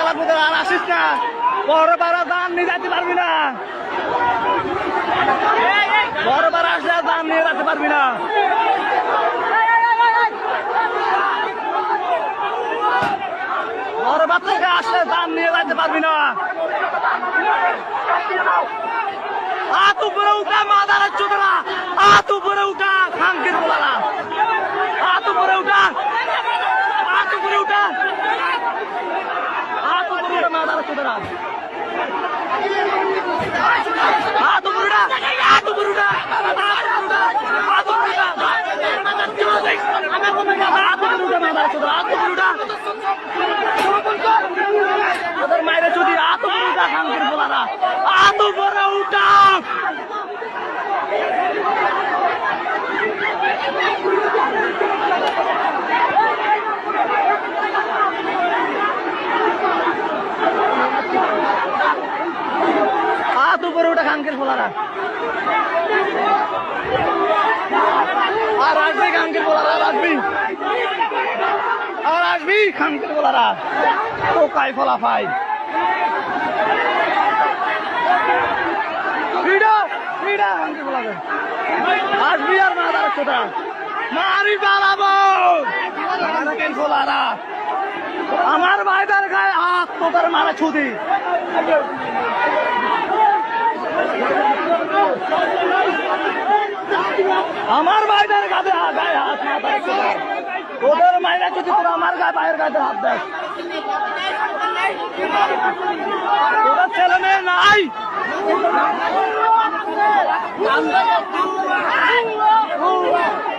লাগবো আর আসিস না বড় পাড়া দান নিয়ে যেতে পারবি না বড় পাড়া আসলে দান নিয়ে যেতে পারবি না বড় পাড়া থেকে আসলে দান নিয়ে যেতে পারবি না হাত উপরে উঠা মাদারের চোদরা হাত উপরে উঠা খাঙ্কির বলারা হাত উপরে উঠা হাত উপরে উঠা হাত উপরে উঠা মাদারের চোদরা হাত উপরে উঠা হাত উপরে উঠা হাত উপরে উঠা হাত উপরে উঠা মাদারের চোদরা হাত উপরে উঠা ওদের মায়ের চুদি হাত উপরে উঠা খাঙ্কির বলারা হাত উপরে উঠা হাত উপরে ওটা খাঙ্কের ফোলারা আর আসবি খাঙ্কের ফোলারা আর আসবি খাঙ্কের ফোলারা টোকাই ফলা ফাই আসবি আর মাদার চোদা মারি পালাবো ফোলারা আমার ভাইদের গায়ে হাত তোদের মারা ছুদি আমার ভাইদের গায়ে হাত মাথায় ওদের মাইরা যদি তোরা আমার গায়ে ভাইয়ের গায়ে হাত দেয় ওদের ছেলে মেয়ে নাই Oh,